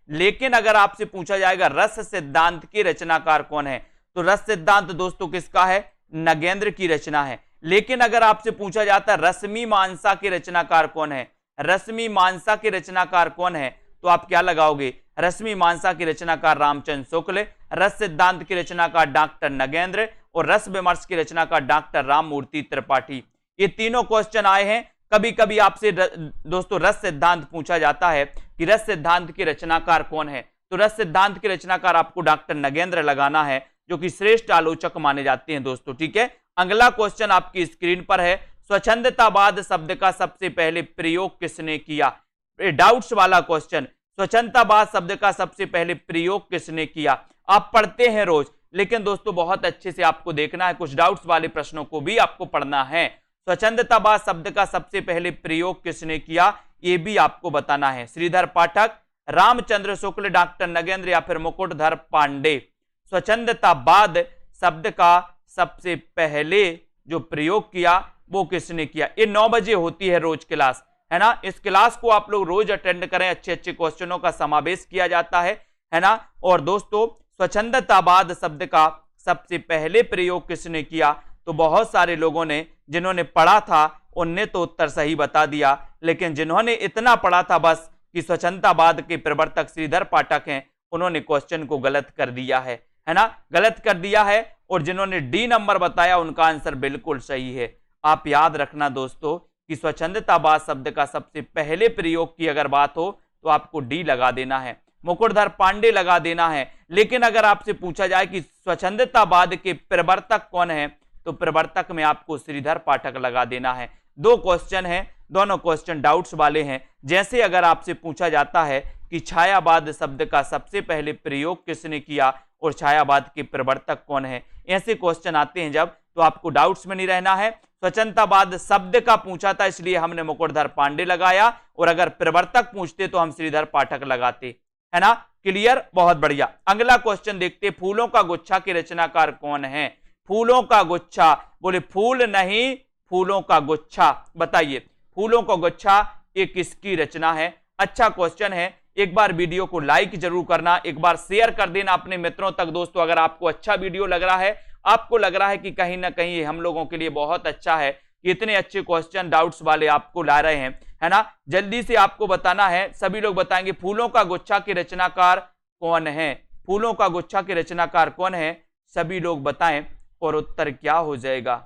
लेकिन अगर आपसे पूछा जाएगा रस सिद्धांत के रचनाकार कौन है, तो रस सिद्धांत दोस्तों किसका है? नगेंद्र की रचना है। लेकिन अगर आपसे पूछा जाता है रश्मिमांसा के रचनाकार कौन है, रश्मिमांसा के रचनाकार कौन है, तो आप क्या लगाओगे? रश्मिमांसा के रचनाकार रामचंद्र शुक्ल, रस सिद्धांत के रचनाकार डॉक्टर नगेंद्र, और रस विमर्श के रचनाकार डॉक्टर राममूर्ति त्रिपाठी। ये तीनों क्वेश्चन आए हैं। कभी कभी आपसे दोस्तों रस सिद्धांत पूछा जाता है कि रस सिद्धांत के रचनाकार कौन है, तो रस सिद्धांत के रचनाकार आपको डॉक्टर नगेंद्र लगाना है, जो कि श्रेष्ठ आलोचक माने जाते हैं दोस्तों। ठीक है, अगला क्वेश्चन आपकी स्क्रीन पर है, स्वच्छंदतावाद शब्द का सबसे पहले प्रयोग किसने किया? डाउट्स वाला क्वेश्चन, स्वच्छंदतावाद शब्द का सबसे पहले प्रयोग किसने किया? आप पढ़ते हैं रोज, लेकिन दोस्तों बहुत अच्छे से आपको देखना है, कुछ डाउट्स वाले प्रश्नों को भी आपको पढ़ना है। स्वच्छंदतावाद शब्द का सबसे पहले प्रयोग किसने किया, ये भी आपको बताना है। श्रीधर पाठक, रामचंद्र शुक्ल, डॉक्टर नगेंद्र या फिर मुकुटधर पांडे। स्वच्छंदतावाद शब्द का सबसे पहले जो प्रयोग किया वो किसने किया? ये 9 बजे होती है रोज क्लास, है ना। इस क्लास को आप लोग रोज अटेंड करें, अच्छे अच्छे क्वेश्चनों का समावेश किया जाता है ना। और दोस्तों स्वच्छंदतावाद शब्द का सबसे पहले प्रयोग किसने किया, तो बहुत सारे लोगों ने, जिन्होंने पढ़ा था उनने तो उत्तर सही बता दिया, लेकिन जिन्होंने इतना पढ़ा था बस कि स्वच्छंदतावाद के प्रवर्तक श्रीधर पाठक हैं, उन्होंने क्वेश्चन को गलत कर दिया है ना, गलत कर दिया है। और जिन्होंने डी नंबर बताया उनका आंसर बिल्कुल सही है। आप याद रखना दोस्तों कि स्वच्छंदतावाद शब्द का सबसे पहले प्रयोग की अगर बात हो तो आपको डी लगा देना है, मुकुटधर पांडे लगा देना है। लेकिन अगर आपसे पूछा जाए कि स्वच्छंदतावाद के प्रवर्तक कौन है, तो प्रवर्तक में आपको श्रीधर पाठक लगा देना है। 2 क्वेश्चन हैं, दोनों क्वेश्चन डाउट्स वाले हैं। जैसे अगर आपसे पूछा जाता है कि छायावाद शब्द का सबसे पहले प्रयोग किसने किया और छायावाद के प्रवर्तक कौन है, ऐसे क्वेश्चन आते हैं जब, तो आपको डाउट्स में नहीं रहना है। स्वच्छंदतावाद शब्द का पूछा था इसलिए हमने मुकुटधर पांडे लगाया, और अगर प्रवर्तक पूछते तो हम श्रीधर पाठक लगाते, है ना। क्लियर, बहुत बढ़िया। अगला क्वेश्चन देखते, फूलों का गुच्छा के रचनाकार कौन है? फूलों का गुच्छा, बोले फूल नहीं फूलों का गुच्छा, बताइए फूलों का गुच्छा ये किसकी रचना है? अच्छा क्वेश्चन है। एक बार वीडियो को लाइक जरूर करना, एक बार शेयर कर देना अपने मित्रों तक। दोस्तों अगर आपको अच्छा वीडियो लग रहा है, आपको लग रहा है कि कहीं ना कहीं हम लोगों के लिए बहुत अच्छा है कि इतने अच्छे क्वेश्चन डाउट्स वाले आपको ला रहे हैं, है ना, जल्दी से आपको बताना है। सभी लोग बताएंगे फूलों का गुच्छा के रचनाकार कौन है, फूलों का गुच्छा के रचनाकार कौन है, सभी लोग बताएं और उत्तर क्या हो जाएगा?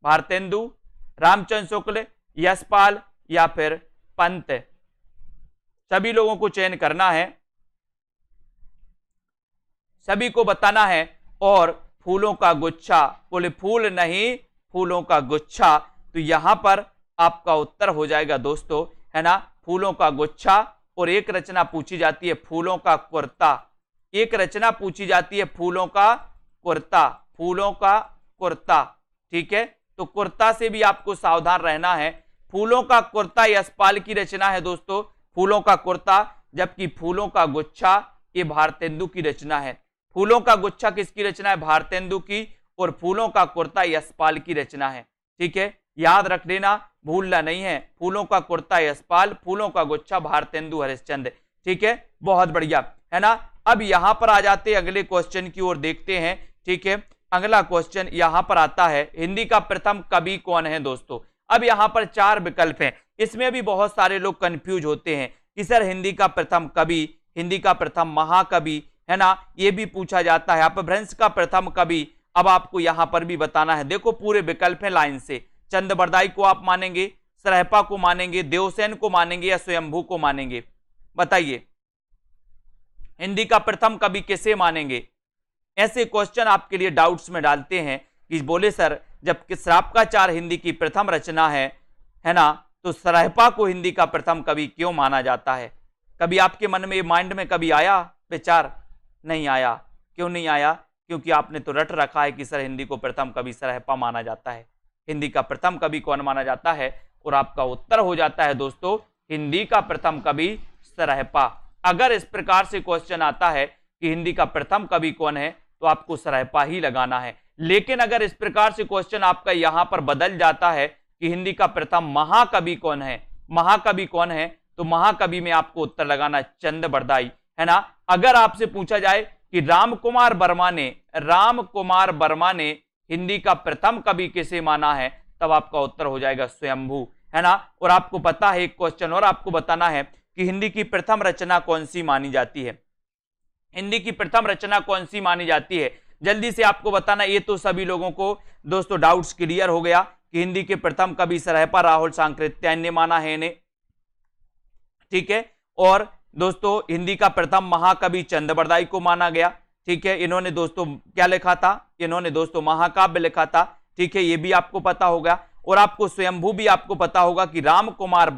भारतेंदु, रामचंद्र शुक्ल, यशपाल या फिर पंत? सभी लोगों को चयन करना है, सभी को बताना है। और फूलों का गुच्छा, बोले फूल नहीं फूलों का गुच्छा, तो यहां पर आपका उत्तर हो जाएगा दोस्तों, है ना, फूलों का गुच्छा। और एक रचना पूछी जाती है फूलों का कुर्ता, एक रचना पूछी जाती है फूलों का कुर्ता, फूलों का कुर्ता। ठीक है, तो कुर्ता से भी आपको सावधान रहना है। फूलों का कुर्ता यशपाल की रचना है दोस्तों, फूलों का कुर्ता, जबकि फूलों का गुच्छा ये भारतेंदु की रचना है। फूलों का गुच्छा किसकी रचना है? भारतेंदु की, और फूलों का कुर्ता यशपाल की रचना है। ठीक है, याद रख लेना, भूलना नहीं है। फूलों का कुर्ता यशपाल, फूलों का गुच्छा भारतेंदु हरिश्चंद्र। ठीक है, बहुत बढ़िया, है ना। अब यहां पर आ जाते अगले क्वेश्चन की ओर, देखते हैं। ठीक है, अगला क्वेश्चन यहां पर आता है, हिंदी का प्रथम कवि कौन है दोस्तों। अब यहां पर 4 विकल्प हैं, इसमें भी बहुत सारे लोग कंफ्यूज होते हैं कि सर हिंदी का प्रथम कवि, हिंदी का प्रथम महाकवि, है ना, ये भी पूछा जाता है। अपभ्रंश का प्रथम कवि, अब आपको यहां पर भी बताना है। देखो पूरे विकल्प है लाइन से, चंद को आप मानेंगे, सरहपा को मानेंगे, देवसेन को मानेंगे या स्वयंभू को मानेंगे, बताइए। हिंदी का प्रथम कवि किसे मानेंगे? ऐसे क्वेश्चन आपके लिए डाउट्स में डालते हैं कि बोले सर जब श्रापकाचार हिंदी की प्रथम रचना है ना, तो सरहपा को हिंदी का प्रथम कवि क्यों माना जाता है? कभी आपके मन में, माइंड में कभी आया विचार? नहीं आया। क्यों नहीं आया? क्योंकि आपने तो रट रखा है कि सर हिंदी को प्रथम कवि सरहपा माना जाता है। हिंदी का प्रथम कवि कौन माना जाता है? और आपका उत्तर हो जाता है दोस्तों, हिंदी का प्रथम कवि सरहपा। अगर इस प्रकार से क्वेश्चन आता है कि हिंदी का प्रथम कवि कौन है, तो आपको सरहपा ही लगाना है। लेकिन अगर इस प्रकार से क्वेश्चन आपका यहां पर बदल जाता है कि हिंदी का प्रथम महाकवि कौन है, महाकवि कौन है, तो महाकवि में आपको उत्तर लगाना चंद बरदाई, है ना। अगर आपसे पूछा जाए कि राम कुमार वर्मा ने हिंदी का प्रथम कवि किसे माना है, तब आपका उत्तर हो जाएगा स्वयंभू, है ना। और आपको पता है, एक क्वेश्चन और आपको बताना है कि हिंदी की प्रथम रचना कौन सी मानी जाती है। हिंदी की प्रथम रचना कौन सी मानी जाती है, जल्दी से आपको बताना। ये तो सभी लोगों को दोस्तों डाउट्स क्लियर हो गया कि हिंदी के प्रथम कवि सरहपा राहुल सांकृत्यायन ने माना है इन्हें। ठीक है, और दोस्तों हिंदी का प्रथम महाकवि चंद को माना गया। ठीक है, इन्होंने दोस्तों क्या लिखा था? इन्होंने दोस्तों महाकाव्य लिखा था। ठीक है, ये भी आपको पता होगा। और आपको स्वयंभू भी आपको पता होगा कि राम कुमार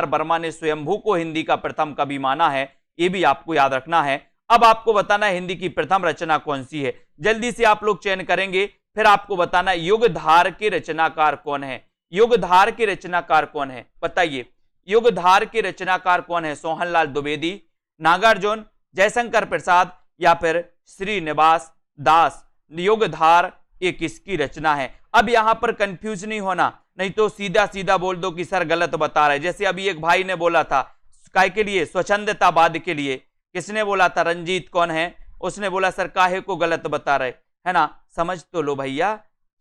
वर्मा ने स्वयंभू को हिंदी का प्रथम कवि माना है, ये भी आपको याद रखना है। अब आपको बताना है हिंदी की प्रथम रचना कौन सी है, जल्दी से आप लोग चयन करेंगे। फिर आपको बताना है युगधार के रचनाकार कौन है। युगधार के रचनाकार कौन है, बताइए। युगधार के रचनाकार कौन है? सोहनलाल द्विवेदी, नागार्जुन, जयशंकर प्रसाद या फिर श्रीनिवास दास। युगधार ये किसकी रचना है? अब यहां पर कंफ्यूज नहीं होना, नहीं तो सीधा सीधा बोल दो कि सर गलत बता रहे। जैसे अभी एक भाई ने बोला था, काय के लिए? स्वच्छंदतावाद के लिए। किसने बोला था? रंजीत कौन है, उसने बोला सर काहे को गलत बता रहे, है ना। समझ तो लो भैया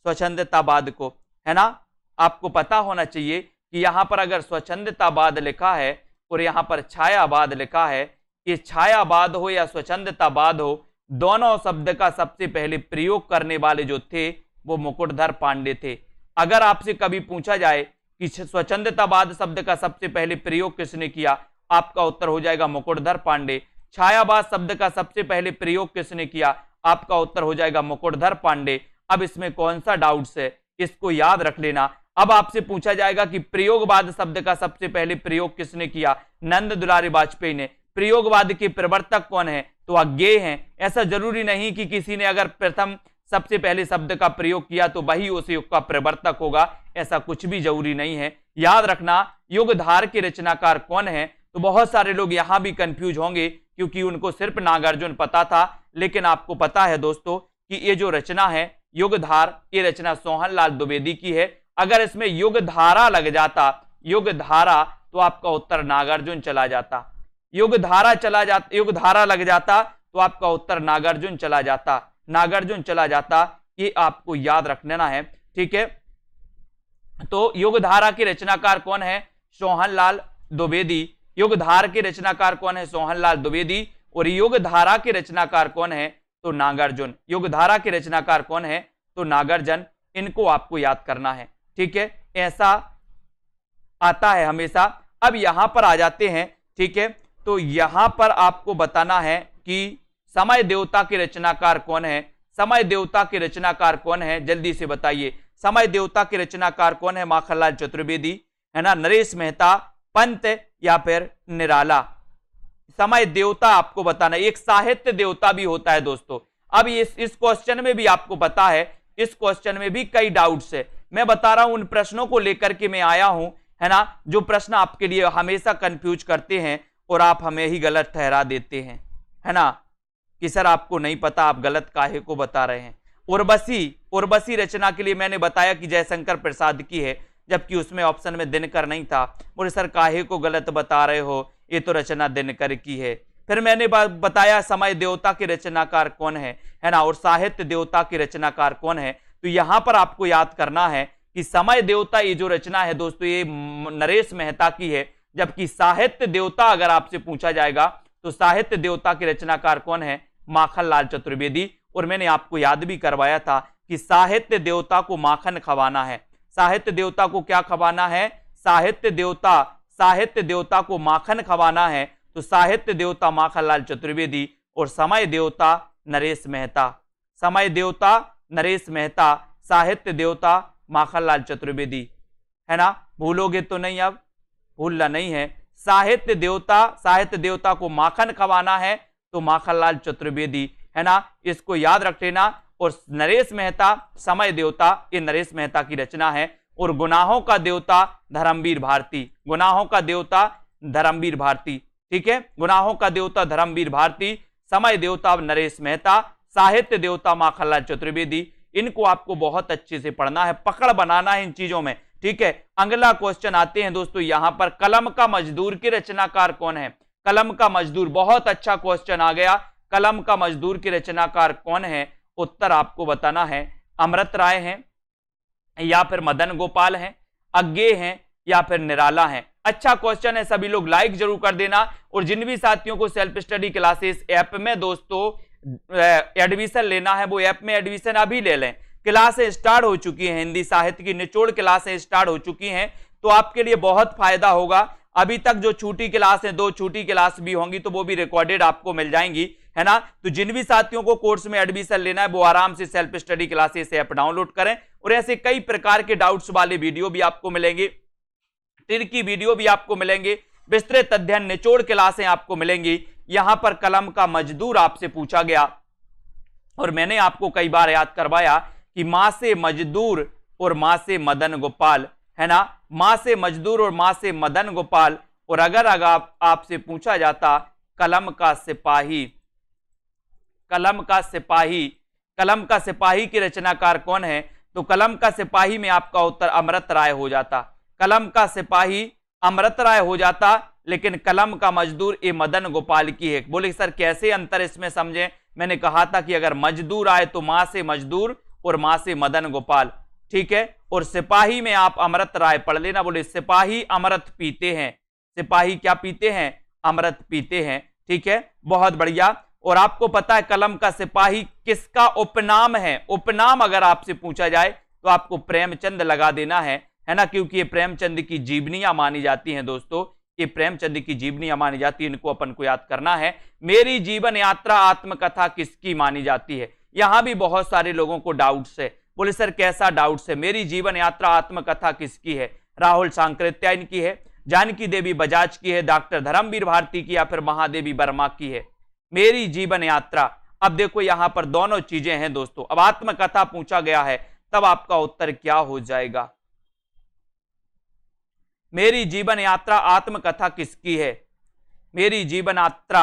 स्वच्छंदतावाद को, है ना। आपको पता होना चाहिए कि यहां पर अगर स्वच्छंदतावाद लिखा है और यहां पर छायावाद लिखा है, ये छायावाद हो या स्वच्छंदतावाद हो, दोनों शब्द का सबसे पहले प्रयोग करने वाले जो थे वो मुकुटधर पांडे थे। अगर आपसे कभी पूछा जाए कि स्वच्छंदतावाद शब्द का सबसे पहले प्रयोग किसने किया, आपका उत्तर हो जाएगा मुकुटधर पांडे। छायावाद शब्द का सबसे पहले प्रयोग किसने किया, आपका उत्तर हो जाएगा मुकुटधर पांडे। अब इसमें कौन सा डाउट्स है, इसको याद रख लेना। अब आपसे पूछा जाएगा कि प्रयोगवाद शब्द का सबसे पहले प्रयोग किसने किया, नंद दुलारी वाजपेयी ने। प्रयोगवाद के प्रवर्तक कौन है, तो अज्ञेय हैं। ऐसा जरूरी नहीं कि किसी ने अगर प्रथम सबसे पहले शब्द का प्रयोग किया तो वही उस युग का प्रवर्तक होगा, ऐसा कुछ भी जरूरी नहीं है। याद रखना युगधार के रचनाकार कौन है। तो बहुत सारे लोग यहां भी कंफ्यूज होंगे क्योंकि उनको सिर्फ नागार्जुन पता था, लेकिन आपको पता है दोस्तों कि ये जो रचना है युगधार, ये रचना सोहनलाल द्विवेदी की है। अगर इसमें युगधारा लग जाता, युगधारा, तो आपका उत्तर नागार्जुन चला जाता। युगधारा लग जाता तो आपका उत्तर नागार्जुन चला जाता, नागार्जुन चला जाता। ये आपको याद रखना है, ठीक है। तो युगधारा के रचनाकार कौन है? सोहनलाल द्विवेदी। युगधार के रचनाकार कौन है? सोहनलाल द्विवेदी। और युगधारा के रचनाकार कौन है? तो नागार्जुन। युगधारा के रचनाकार कौन है? तो नागार्जुन। इनको आपको याद करना है, ठीक है। ऐसा आता है हमेशा। अब यहां पर आ जाते हैं, ठीक है। तो यहां पर आपको बताना है कि समय देवता के रचनाकार कौन है। समय देवता के रचनाकार कौन है, जल्दी से बताइए। समय देवता के रचनाकार कौन है? माखनलाल चतुर्वेदी, है ना, नरेश मेहता, पंत या फिर निराला। समय देवता आपको बताना, एक साहित्य देवता भी होता है दोस्तों। अब इस क्वेश्चन में भी आपको पता है, इस क्वेश्चन में भी कई डाउट्स है। मैं बता रहा हूं उन प्रश्नों को लेकर के मैं आया हूं, है ना, जो प्रश्न आपके लिए हमेशा कंफ्यूज करते हैं और आप हमें ही गलत ठहरा देते हैं, है ना, कि सर आपको नहीं पता, आप गलत काहे को बता रहे हैं। उर्वशी, उर्वशी रचना के लिए मैंने बताया कि जयशंकर प्रसाद की है, जबकि उसमें ऑप्शन में दिनकर नहीं था। बोले सर काहे को गलत बता रहे हो, ये तो रचना दिनकर की है। फिर मैंने बताया समय देवता के रचनाकार कौन है ना, और साहित्य देवता के रचनाकार कौन है। तो यहां पर आपको याद करना है कि समय देवता ये जो रचना है दोस्तों ये नरेश मेहता की है, जबकि साहित्य देवता अगर आपसे पूछा जाएगा तो साहित्य देवता के रचनाकार कौन है, माखनलाल चतुर्वेदी। और मैंने आपको याद भी करवाया था कि साहित्य देवता को माखन खवाना है। साहित्य देवता को क्या खवाना है, साहित्य देवता को माखन खवाना है। तो साहित्य देवता माखनलाल चतुर्वेदी और समय देवता नरेश मेहता, समय देवता नरेश मेहता, साहित्य देवता माखनलाल चतुर्वेदी, है ना। भूलोगे तो नहीं, अब भूलना नहीं है। साहित्य देवता को माखन खवाना है तो माखनलाल चतुर्वेदी, है ना, इसको याद रख लेना। और नरेश मेहता, समय देवता, ये नरेश मेहता की रचना है। और गुनाहों का देवता धर्मवीर भारती, गुनाहों का देवता धर्मवीर भारती, ठीक है, गुनाहों का देवता धर्मवीर भारती, समय देवता नरेश मेहता, साहित्य देवता माखनलाल चतुर्वेदी। इनको आपको बहुत अच्छे से पढ़ना है, पकड़ बनाना है इन चीजों में, ठीक है। अगला क्वेश्चन आते हैं दोस्तों यहां पर, कलम का मजदूर के रचनाकार कौन है। कलम का मजदूर, बहुत अच्छा क्वेश्चन आ गया। कलम का मजदूर के रचनाकार कौन है, उत्तर आपको बताना है। अमृत राय हैं या फिर मदन गोपाल हैं, अज्ञे हैं या फिर निराला हैं। अच्छा क्वेश्चन है, सभी लोग लाइक जरूर कर देना। और जिन भी साथियों को सेल्फ स्टडी क्लासेस ऐप में दोस्तों एडमिशन लेना है, वो ऐप में एडमिशन अभी ले लें। क्लासें स्टार्ट हो चुकी हैं, हिंदी साहित्य की निचोड़ क्लासें स्टार्ट हो चुकी हैं, तो आपके लिए बहुत फायदा होगा। अभी तक जो छूटी क्लास है, 2 छूटी क्लास भी होंगी, तो वो भी रिकॉर्डेड आपको मिल जाएंगी, है ना। तो जिन भी साथियों को कोर्स में एडमिशन लेना है वो आराम से self study classes app download करें। और ऐसे कई प्रकार के डाउट्स वाले वीडियो भी आपको मिलेंगे, ट्रिकी वीडियो भी आपको मिलेंगे, विस्तृत अध्ययन निचोड़ क्लासें आपको मिलेंगी। यहां पर कलम का मजदूर आपसे पूछा गया और मैंने आपको कई बार याद करवाया कि मां से मजदूर और मां से मदन गोपाल, है ना, मां से मजदूर और मां से मदन गोपाल। और अगर आपसे पूछा जाता कलम का सिपाही, कलम का सिपाही, कलम का सिपाही की रचनाकार कौन है, तो कलम का सिपाही में आपका उत्तर अमृत राय हो जाता। कलम का सिपाही अमृत राय हो जाता, लेकिन कलम का मजदूर ये मदन गोपाल की है। बोले सर कैसे अंतर इसमें समझें, मैंने कहा था कि अगर मजदूर आए तो मां से मजदूर और मां से मदन गोपाल, ठीक है। और सिपाही में आप अमृत राय पढ़ लेना। बोले सिपाही अमृत पीते हैं, सिपाही क्या पीते हैं, अमृत पीते हैं, ठीक है, बहुत बढ़िया। और आपको पता है कलम का सिपाही किसका उपनाम है, उपनाम अगर आपसे पूछा जाए तो आपको प्रेमचंद लगा देना है ना, क्योंकि ये प्रेमचंद की जीवनियां मानी जाती हैं दोस्तों, ये प्रेमचंद की जीवनियां मानी जाती है, इनको अपन को याद करना है। मेरी जीवन यात्रा आत्मकथा किसकी मानी जाती है, यहां भी बहुत सारे लोगों को डाउट्स है। बोले सर कैसा डाउट्स है, मेरी जीवन यात्रा आत्मकथा किसकी है, राहुल सांकृत्यायन की है, जानकी देवी बजाज की है, डॉक्टर धर्मवीर भारती की, या फिर महादेवी वर्मा की है। मेरी जीवन यात्रा, अब देखो यहां पर दोनों चीजें हैं दोस्तों। अब आत्मकथा पूछा गया है, तब आपका उत्तर क्या हो जाएगा, मेरी जीवन यात्रा आत्मकथा किसकी है, मेरी जीवन यात्रा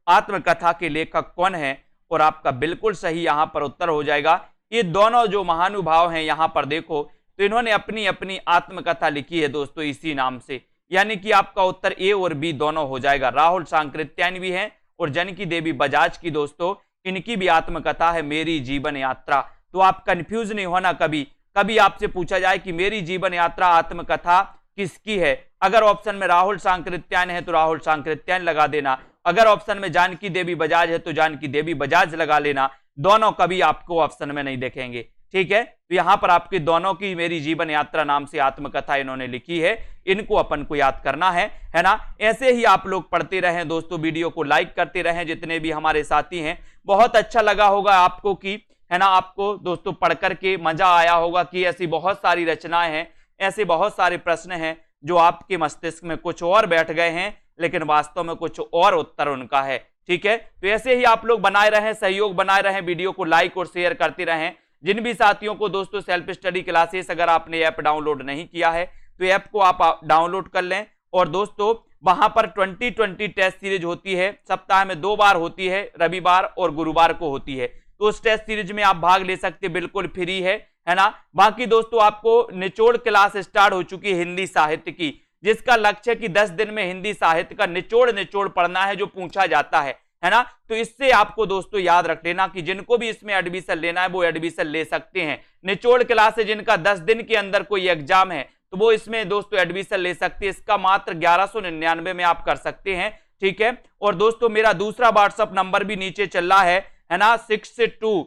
आत्मकथा के लेखक कौन है, और आपका बिल्कुल सही यहां पर उत्तर हो जाएगा। ये दोनों जो महानुभाव हैं यहां पर देखो, तो इन्होंने अपनी अपनी आत्मकथा लिखी है दोस्तों इसी नाम से, यानी कि आपका उत्तर ए और बी दोनों हो जाएगा। राहुल सांकृत्यायन भी हैं और जानकी देवी बजाज की दोस्तों, इनकी भी आत्मकथा है मेरी जीवन यात्रा। तो आप कंफ्यूज नहीं होना, कभी आपसे पूछा जाए कि मेरी जीवन यात्रा आत्मकथा किसकी है, अगर ऑप्शन में राहुल सांकृत्यायन है तो राहुल सांकृत्यायन लगा देना, अगर ऑप्शन में जानकी देवी बजाज है तो जानकी देवी बजाज लगा लेना। दोनों कभी आपको ऑप्शन में नहीं देखेंगे, ठीक है। तो यहां पर आपकी दोनों की मेरी जीवन यात्रा नाम से आत्मकथा इन्होंने लिखी है, इनको अपन को याद करना है ना। ऐसे ही आप लोग पढ़ते रहें दोस्तों, वीडियो को लाइक करते रहें, जितने भी हमारे साथी हैं। बहुत अच्छा लगा होगा आपको कि, है ना, आपको दोस्तों पढ़ करके मजा आया होगा कि ऐसी बहुत सारी रचनाएं हैं, ऐसे बहुत सारे प्रश्न हैं जो आपके मस्तिष्क में कुछ और बैठ गए हैं, लेकिन वास्तव में कुछ और उत्तर उनका है, ठीक है। तो ऐसे ही आप लोग बनाए रहें, सहयोग बनाए रहें, वीडियो को लाइक और शेयर करते रहें। जिन भी साथियों को दोस्तों सेल्फ स्टडी क्लासेस, अगर आपने ऐप डाउनलोड नहीं किया है तो ऐप को आप डाउनलोड कर लें। और दोस्तों वहां पर 2020 टेस्ट सीरीज होती है, सप्ताह में 2 बार होती है, रविवार और गुरुवार को होती है। तो उस टेस्ट सीरीज में आप भाग ले सकते, बिल्कुल फ्री है ना। बाकी दोस्तों आपको निचोड़ क्लास स्टार्ट हो चुकी है हिंदी साहित्य की, जिसका लक्ष्य है कि 10 दिन में हिंदी साहित्य का निचोड़ पढ़ना है जो पूछा जाता है ना। तो इससे आपको दोस्तों याद रख लेना कि जिनको भी इसमें एडमिशन लेना है वो एडमिशन ले सकते हैं। निचोड़ क्लास है जिनका 10 दिन के अंदर कोई एग्जाम है तो वो इसमें दोस्तों एडमिशन ले सकते हैं। इसका मात्र 1199 में आप कर सकते हैं, ठीक है। और दोस्तों मेरा दूसरा व्हाट्सएप नंबर भी नीचे चल रहा है ना, 62,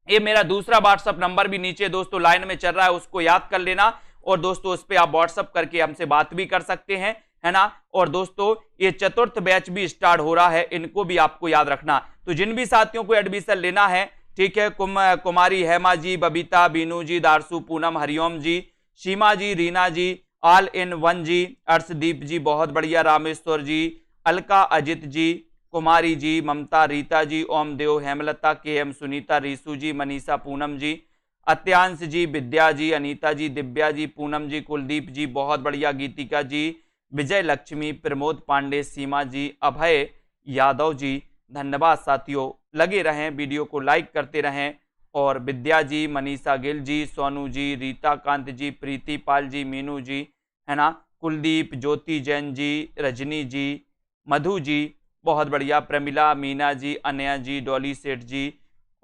ये मेरा दूसरा व्हाट्सएप नंबर भी नीचे दोस्तों लाइन में चल रहा है, उसको याद कर लेना। और दोस्तों उस पर आप व्हाट्सएप करके हमसे बात भी कर सकते हैं, है ना। और दोस्तों ये चतुर्थ बैच भी स्टार्ट हो रहा है, इनको भी आपको याद रखना। तो जिन भी साथियों को एडमिशन लेना है, ठीक है, कुमारी हेमा जी, बबीता, बीनू जी, दारसू, पूनम, हरिओम जी, सीमा जी, रीना जी, ऑल इन वन जी, अर्शदीप जी, बहुत बढ़िया, रामेश्वर जी, अलका, अजित जी, कुमारी जी, ममता, रीता जी, ओमदेव, हेमलता, KM, सुनीता, रीसू जी, मनीषा, पूनम जी, अत्यांश जी, विद्या जी, अनीता जी, दिव्या जी, पूनम जी, कुलदीप जी, बहुत बढ़िया, गीतिका जी, विजय लक्ष्मी, प्रमोद पांडे, सीमा जी, अभय यादव जी। धन्यवाद साथियों, लगे रहें, वीडियो को लाइक करते रहें। और विद्या जी, मनीषा गिल जी, सोनू जी, रीता कांत जी, प्रीति पाल जी, मीनू जी, है ना, कुलदीप, ज्योति जैन जी, रजनी जी, मधु जी, बहुत बढ़िया, प्रमिला, मीना जी, अनया जी, डॉली सेठ जी,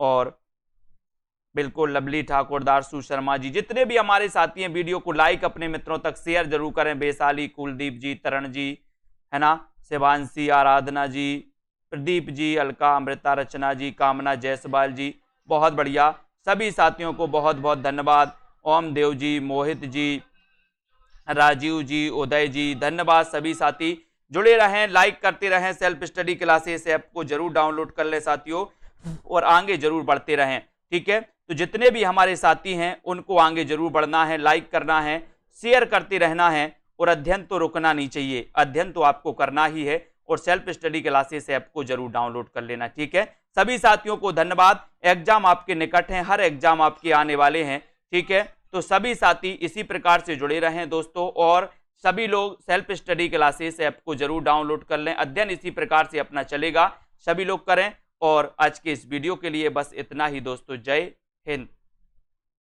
और बिल्कुल लवली ठाकुर, दारसू शर्मा जी, जितने भी हमारे साथी हैं वीडियो को लाइक अपने मित्रों तक शेयर जरूर करें। वैशाली, कुलदीप जी, तरण जी, है ना, शिवांशी, आराधना जी, प्रदीप जी, अलका, अमृता, रचना जी, कामना जायसवाल जी, बहुत बढ़िया, सभी साथियों को बहुत बहुत धन्यवाद। ओम देव जी, मोहित जी, राजीव जी, उदय जी, धन्यवाद। सभी साथी जुड़े रहें, लाइक करते रहें। सेल्फ स्टडी क्लासेस ऐप को जरूर डाउनलोड कर ले साथियों, और आगे जरूर बढ़ते रहें, ठीक है। तो जितने भी हमारे साथी हैं उनको आगे जरूर बढ़ना है, लाइक करना है, शेयर करते रहना है, और अध्ययन तो रुकना नहीं चाहिए, अध्ययन तो आपको करना ही है। और सेल्फ स्टडी क्लासेस ऐप को जरूर डाउनलोड कर लेना, ठीक है। सभी साथियों को धन्यवाद। एग्जाम आपके निकट हैं, हर एग्जाम आपके आने वाले हैं, ठीक है। तो सभी साथी इसी प्रकार से जुड़े रहें दोस्तों, और सभी लोग सेल्फ स्टडी क्लासेस ऐप को जरूर डाउनलोड कर लें। अध्ययन इसी प्रकार से अपना चलेगा, सभी लोग करें। और आज के इस वीडियो के लिए बस इतना ही दोस्तों, जय हिंद।